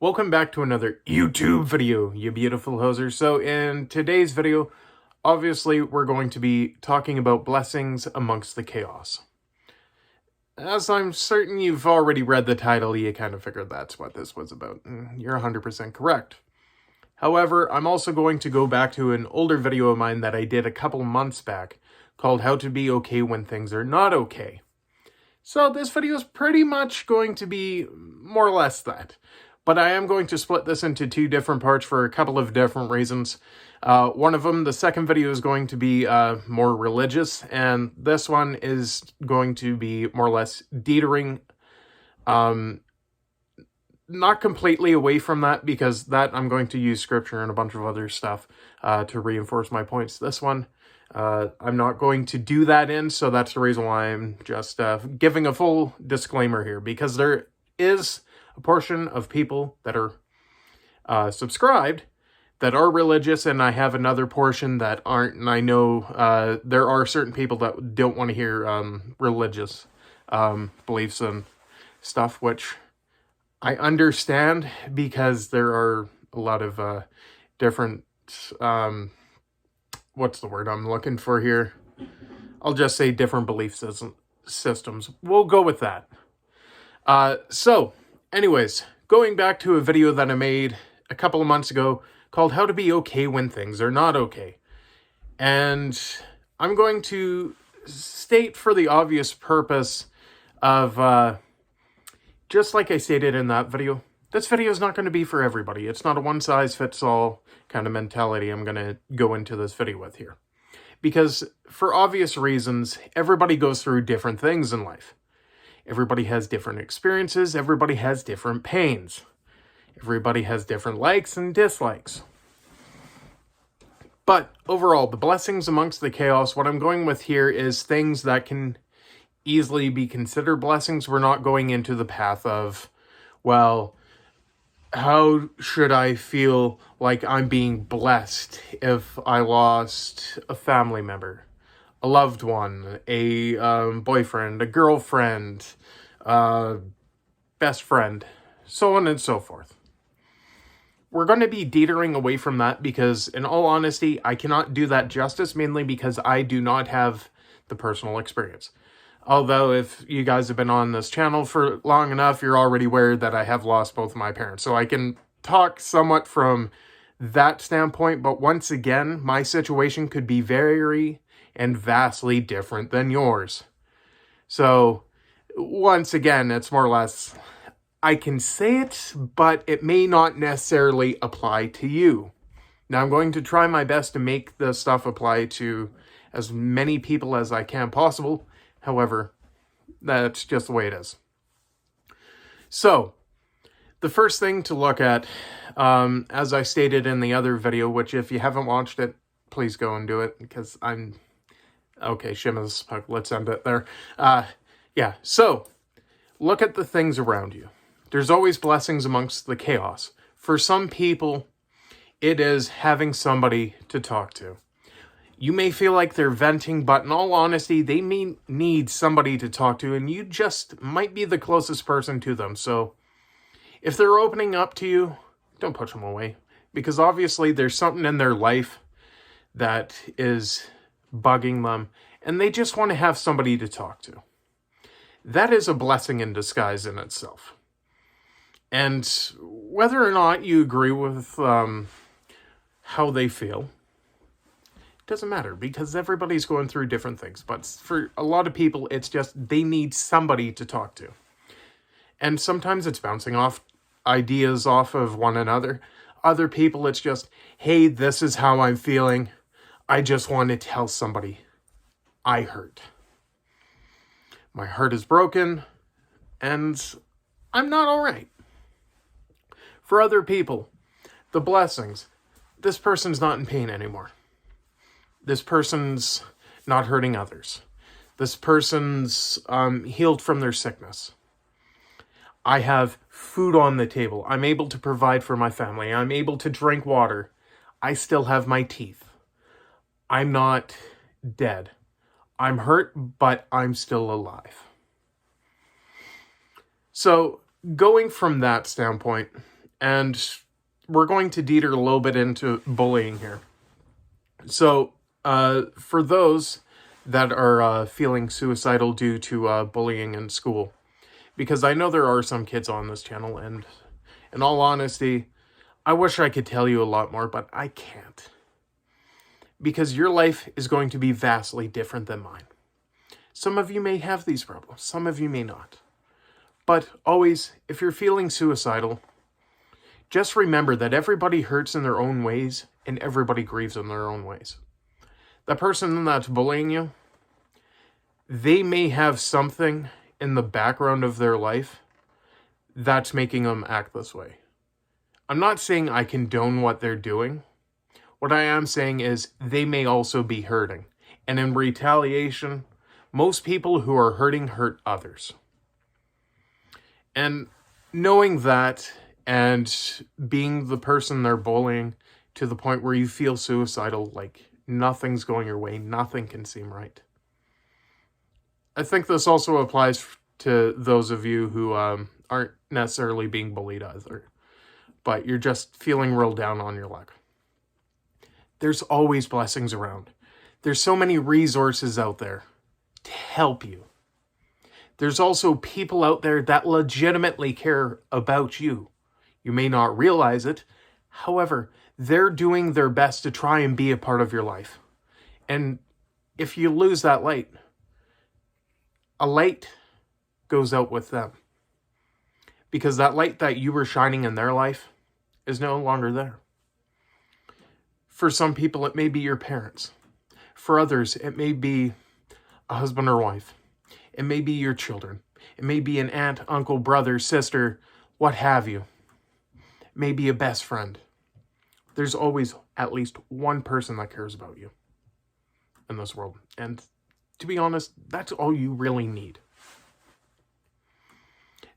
Welcome back to another YouTube video, you beautiful hosers. So in today's video, obviously we're going to be talking about blessings amongst the chaos. As I'm certain you've already read the title, you kind of figured that's what this was about. You're 100% correct. However, I'm also going to go back to an older video of mine that I did a couple months back called How to Be Okay When Things Are Not Okay. So this video is pretty much going to be more or less that. But I am going to split this into two different parts for a couple of different reasons. One of them, the second video, is going to be more religious, and this one is going to be more or less teetering, not completely away from that, because that I'm going to use scripture and a bunch of other stuff to reinforce my points. This one, I'm not going to do that in, so that's the reason why I'm just giving a full disclaimer here, because there is a portion of people that are subscribed that are religious, and I have another portion that aren't, and I know there are certain people that don't want to hear religious beliefs and stuff, which I understand, because there are a lot of different, what's the word I'm looking for here? I'll just say different belief systems. We'll go with that. So, anyways, going back to a video that I made a couple of months ago called How to Be Okay When Things Are Not Okay. And I'm going to state for the obvious purpose of, just like I stated in that video, this video is not going to be for everybody. It's not a one-size-fits-all kind of mentality I'm going to go into this video with here. Because for obvious reasons, everybody goes through different things in life. Everybody has different experiences. Everybody has different pains. Everybody has different likes and dislikes. But overall, the blessings amongst the chaos, what I'm going with here is things that can easily be considered blessings. We're not going into the path of, well, how should I feel like I'm being blessed if I lost a family member, a loved one, a boyfriend, a girlfriend, best friend, so on and so forth. We're going to be teetering away from that because, in all honesty, I cannot do that justice, mainly because I do not have the personal experience. Although, if you guys have been on this channel for long enough, you're already aware that I have lost both of my parents. So I can talk somewhat from that standpoint, but once again, my situation could be very and vastly different than yours. So, once again, it's more or less, I can say it, but it may not necessarily apply to you. Now, I'm going to try my best to make the stuff apply to as many people as I can possible. However, that's just the way it is. So, the first thing to look at, as I stated in the other video, which if you haven't watched it, please go and do it, because okay, Shima's Puck, let's end it there. Yeah, so, look at the things around you. There's always blessings amongst the chaos. For some people, it is having somebody to talk to. You may feel like they're venting, but in all honesty, they may need somebody to talk to, and you just might be the closest person to them. So, if they're opening up to you, don't push them away, because obviously there's something in their life that is bugging them, and they just want to have somebody to talk to. That is a blessing in disguise in itself. And whether or not you agree with how they feel, doesn't matter, because everybody's going through different things. But for a lot of people, it's just they need somebody to talk to. And sometimes it's bouncing off ideas off of one another. Other people, it's just, hey, this is how I'm feeling. I just want to tell somebody I hurt. My heart is broken, and I'm not all right. For other people, the blessings, this person's not in pain anymore. This person's not hurting others. This person's healed from their sickness. I have food on the table. I'm able to provide for my family. I'm able to drink water. I still have my teeth. I'm not dead. I'm hurt, but I'm still alive. So, going from that standpoint, And we're going to deter a little bit into bullying here. So, for those that are feeling suicidal due to bullying in school, because I know there are some kids on this channel, and in all honesty, I wish I could tell you a lot more, but I can't. Because your life is going to be vastly different than mine. Some of you may have these problems, some of you may not. But always, if you're feeling suicidal, just remember that everybody hurts in their own ways, and everybody grieves in their own ways. The person that's bullying you, they may have something in the background of their life that's making them act this way. I'm not saying I condone what they're doing. What I am saying is they may also be hurting. And in retaliation, most people who are hurting hurt others. And knowing that and being the person they're bullying to the point where you feel suicidal, like nothing's going your way, nothing can seem right. I think this also applies to those of you who aren't necessarily being bullied either, but you're just feeling real down on your luck. There's always blessings around. There's so many resources out there to help you. There's also people out there that legitimately care about you. You may not realize it. However, they're doing their best to try and be a part of your life. And if you lose that light, a light goes out with them. Because that light that you were shining in their life is no longer there. For some people, it may be your parents. For others, it may be a husband or wife. It may be your children. It may be an aunt, uncle, brother, sister, what have you. It may be a best friend. There's always at least one person that cares about you in this world. And to be honest, that's all you really need.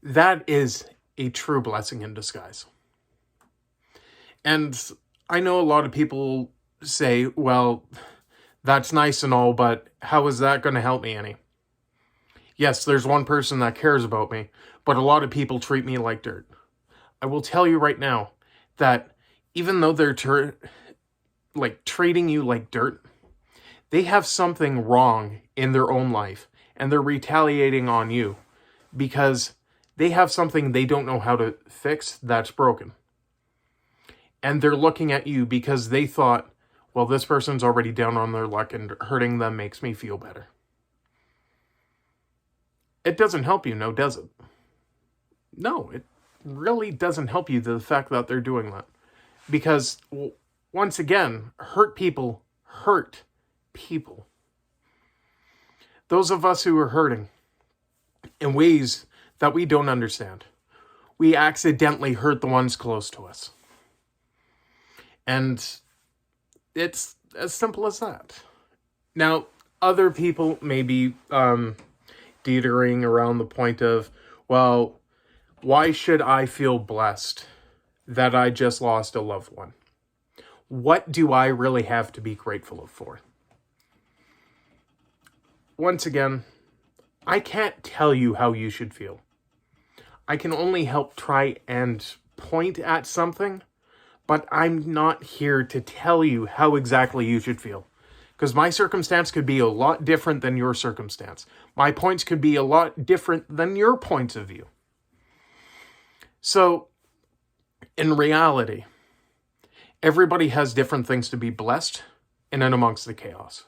That is a true blessing in disguise. And I know a lot of people say, well, that's nice and all, but how is that going to help me any? Yes, there's one person that cares about me, but a lot of people treat me like dirt. I will tell you right now that even though they're treating you like dirt, they have something wrong in their own life, and they're retaliating on you because they have something they don't know how to fix that's broken. And they're looking at you because they thought, well, this person's already down on their luck and hurting them makes me feel better. It doesn't help you, no, does it? No, it really doesn't help you, the fact that they're doing that. Because, once again, hurt people hurt people. Those of us who are hurting in ways that we don't understand, we accidentally hurt the ones close to us. And it's as simple as that. Now, other people may be teetering around the point of, well, why should I feel blessed that I just lost a loved one? What do I really have to be grateful for? Once again, I can't tell you how you should feel. I can only help try and point at something, but I'm not here to tell you how exactly you should feel. Because my circumstance could be a lot different than your circumstance. My points could be a lot different than your points of view. So, in reality, everybody has different things to be blessed in and amongst the chaos.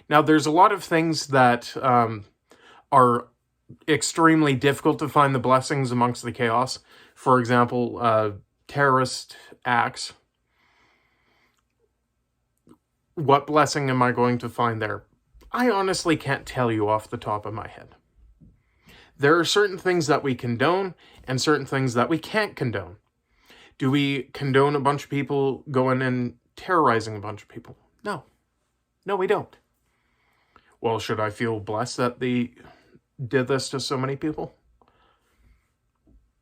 Now, there's a lot of things that are extremely difficult to find the blessings amongst the chaos. For example, terrorist acts. What blessing am I going to find there? I honestly can't tell you off the top of my head. There are certain things that we condone and certain things that we can't condone. Do we condone a bunch of people going and terrorizing a bunch of people? No. No, we don't. Well, should I feel blessed that they did this to so many people?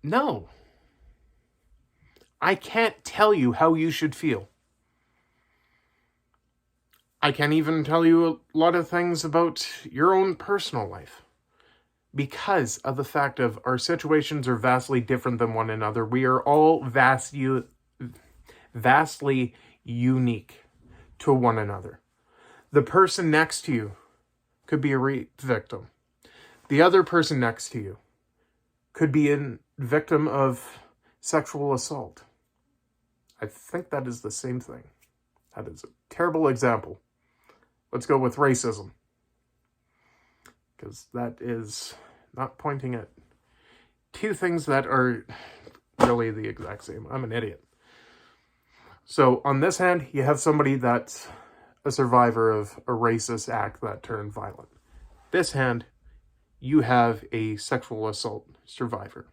No. I can't tell you how you should feel. I can't even tell you a lot of things about your own personal life. because of the fact of our situations are vastly different than one another. We are all vastly unique to one another. The person next to you could be a rape victim. The other person next to you could be a victim of sexual assault. I think that is the same thing. That is a terrible example. Let's go with racism, because that is not pointing at two things that are really the exact same. I'm an idiot. So on this hand, you have somebody that's a survivor of a racist act that turned violent. This hand, you have a sexual assault survivor.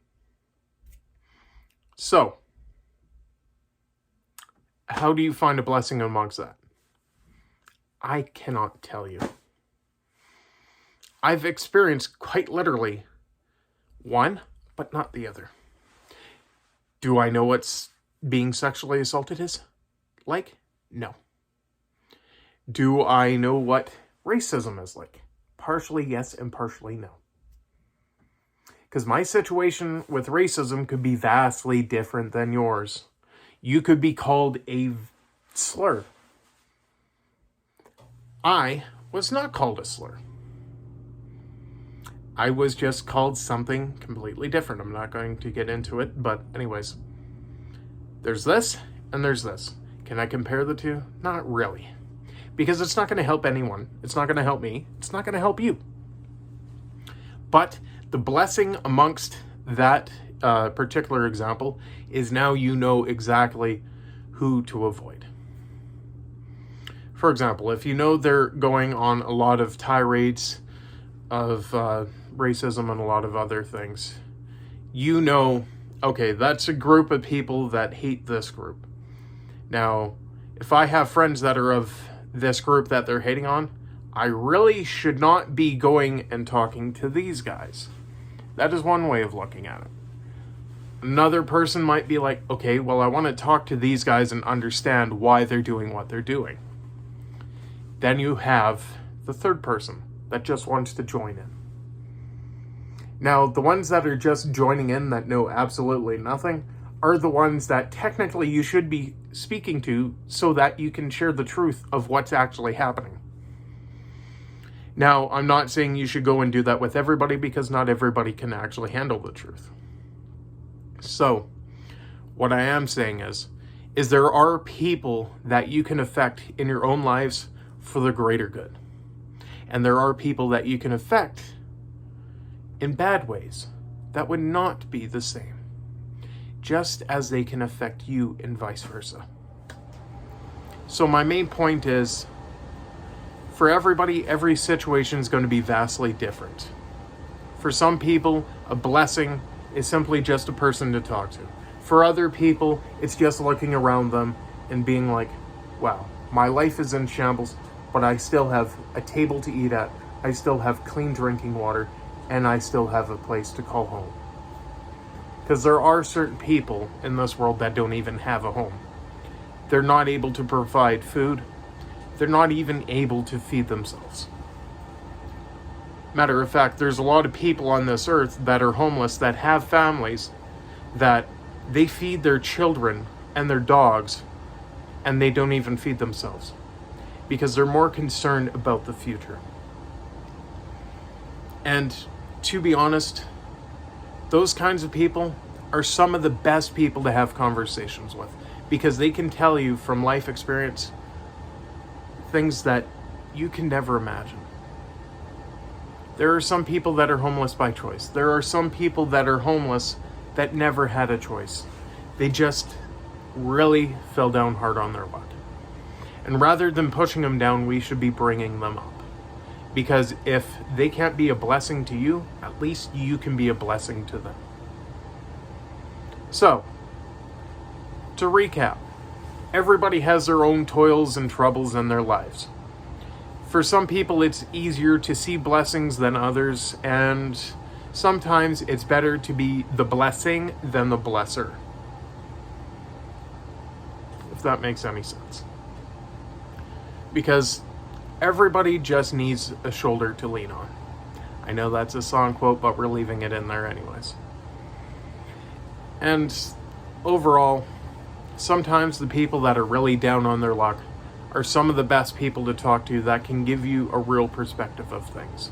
So, how do you find a blessing amongst that? I cannot tell you. I've experienced quite literally one, but not the other. Do I know what's being sexually assaulted is like? No. Do I know what racism is like? Partially yes and partially no. Because my situation with racism could be vastly different than yours. You could be called a slur. I was not called a slur. I was just called something completely different. I'm not going to get into it, but anyways. There's this, and there's this. Can I compare the two? Not really. Because it's not going to help anyone. It's not going to help me. It's not going to help you. But the blessing amongst that particular example is now you know exactly who to avoid. For example, if you know they're going on a lot of tirades of racism and a lot of other things, you know, okay, that's a group of people that hate this group. Now, if I have friends that are of this group that they're hating on, I really should not be going and talking to these guys. That is one way of looking at it. Another person might be like, okay, well, I want to talk to these guys and understand why they're doing what they're doing. Then you have the third person that just wants to join in. Now, the ones that are just joining in that know absolutely nothing are the ones that technically you should be speaking to so that you can share the truth of what's actually happening. Now, I'm not saying you should go and do that with everybody because not everybody can actually handle the truth. So, what I am saying is there are people that you can affect in your own lives for the greater good. And there are people that you can affect in bad ways that would not be the same, just as they can affect you and vice versa. So my main point is, for everybody, every situation is going to be vastly different. For some people, a blessing is simply just a person to talk to. For other people, it's just looking around them and being like, wow, my life is in shambles, but I still have a table to eat at, I still have clean drinking water, and I still have a place to call home. Because there are certain people in this world that don't even have a home. They're not able to provide food. They're not even able to feed themselves. Matter of fact, there's a lot of people on this earth that are homeless that have families that they feed their children and their dogs, and they don't even feed themselves because they're more concerned about the future. And to be honest, those kinds of people are some of the best people to have conversations with because they can tell you from life experience things that you can never imagine. There are some people that are homeless by choice. There are some people that are homeless that never had a choice. They just really fell down hard on their luck. And rather than pushing them down, we should be bringing them up. Because if they can't be a blessing to you, at least you can be a blessing to them. So, to recap, everybody has their own toils and troubles in their lives. For some people, it's easier to see blessings than others, and sometimes it's better to be the blessing than the blesser. If that makes any sense. Because everybody just needs a shoulder to lean on. I know that's a song quote, but we're leaving it in there anyways. And overall, sometimes the people that are really down on their luck are some of the best people to talk to that can give you a real perspective of things.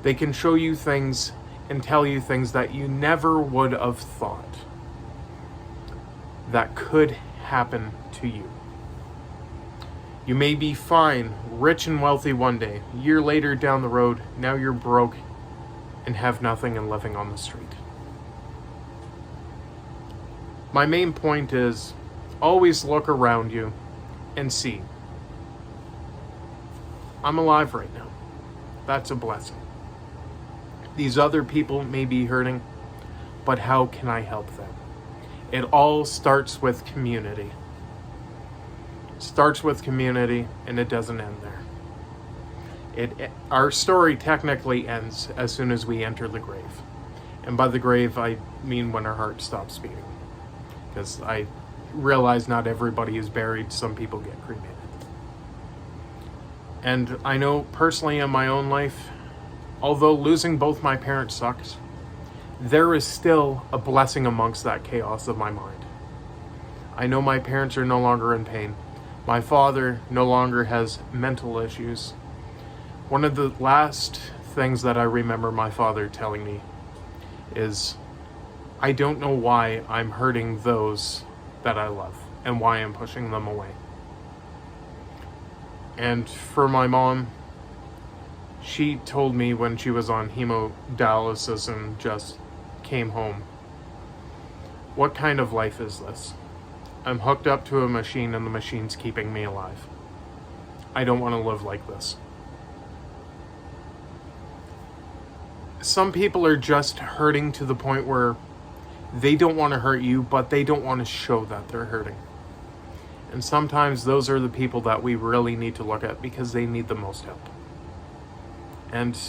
They can show you things and tell you things that you never would have thought that could happen to you. You may be fine, rich and wealthy one day. A year later down the road, now you're broke and have nothing and living on the street. My main point is, always look around you and see. I'm alive right now. That's a blessing. These other people may be hurting, but how can I help them? It all starts with community. Starts with community, and it doesn't end there. Our story technically ends as soon as we enter the grave. And by the grave, I mean when our heart stops beating. Because I realize not everybody is buried. Some people get cremated. And I know personally in my own life, although losing both my parents sucks, there is still a blessing amongst that chaos of my mind. I know my parents are no longer in pain. My father no longer has mental issues. One of the last things that I remember my father telling me is, I don't know why I'm hurting those that I love and why I'm pushing them away. And for my mom, she told me when she was on hemodialysis and just came home, what kind of life is this? I'm hooked up to a machine and the machine's keeping me alive. I don't want to live like this. Some people are just hurting to the point where they don't want to hurt you, but they don't want to show that they're hurting. And sometimes those are the people that we really need to look at because they need the most help. And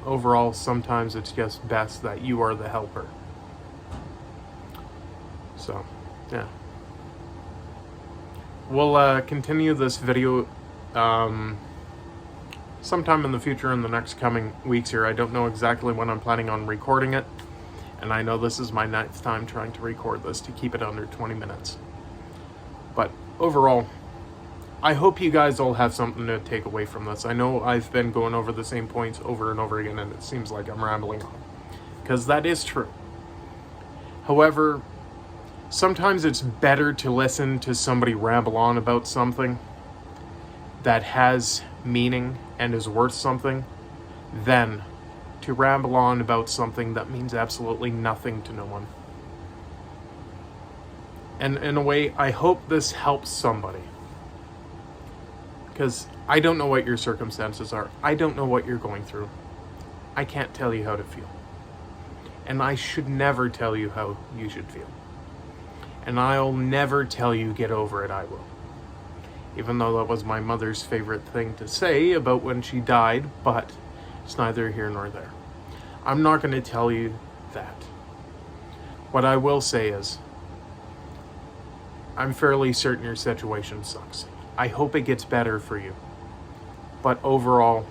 overall, sometimes it's just best that you are the helper. So, yeah. We'll continue this video sometime in the future in the next coming weeks here. I don't know exactly when I'm planning on recording it. And I know this is my 9th time trying to record this to keep it under 20 minutes. But overall, I hope you guys all have something to take away from this. I know I've been going over the same points over and over again, and it seems like I'm rambling on. Because that is true. However, sometimes it's better to listen to somebody ramble on about something that has meaning and is worth something than to ramble on about something that means absolutely nothing to no one. And in a way, I hope this helps somebody. Because I don't know what your circumstances are. I don't know what you're going through. I can't tell you how to feel. And I should never tell you how you should feel. And I'll never tell you get over it, I will. Even though that was my mother's favorite thing to say about when she died, but it's neither here nor there. I'm not going to tell you that. What I will say is, I'm fairly certain your situation sucks. I hope it gets better for you. But overall,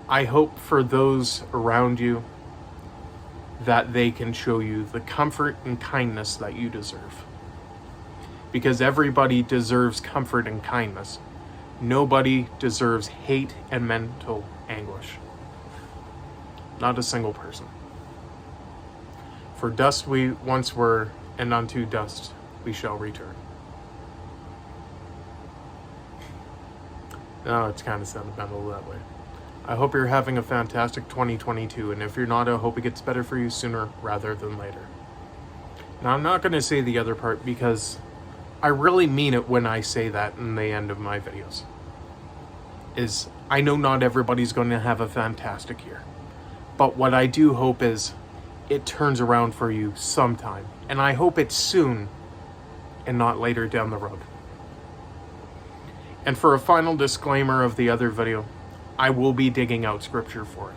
I hope for those around you that they can show you the comfort and kindness that you deserve. Because everybody deserves comfort and kindness. Nobody deserves hate and mental anguish. Not a single person. For dust we once were, and unto dust we shall return. No, it's kind of sentimental that way. I hope you're having a fantastic 2022, and if you're not, I hope it gets better for you sooner rather than later. Now, I'm not going to say the other part because I really mean it when I say that in the end of my videos. Is I know not everybody's going to have a fantastic year. But what I do hope is it turns around for you sometime. And I hope it's soon and not later down the road. And for a final disclaimer of the other video, I will be digging out scripture for it.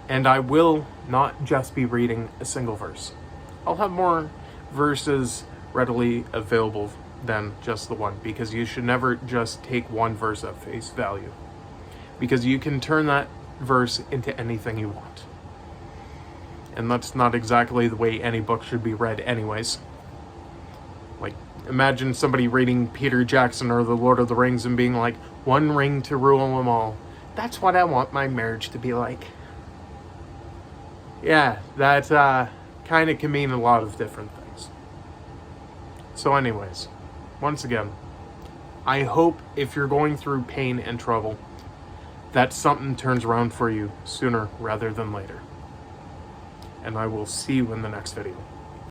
And I will not just be reading a single verse. I'll have more verses readily available than just the one, because you should never just take one verse at face value. because you can turn that verse into anything you want. And that's not exactly the way any book should be read anyways. Like, imagine somebody reading Peter Jackson or The Lord of the Rings and being like, one ring to rule them all. That's what I want my marriage to be like. Yeah, that kind of can mean a lot of different things. So anyways, once again, I hope if you're going through pain and trouble, that something turns around for you sooner rather than later. And I will see you in the next video.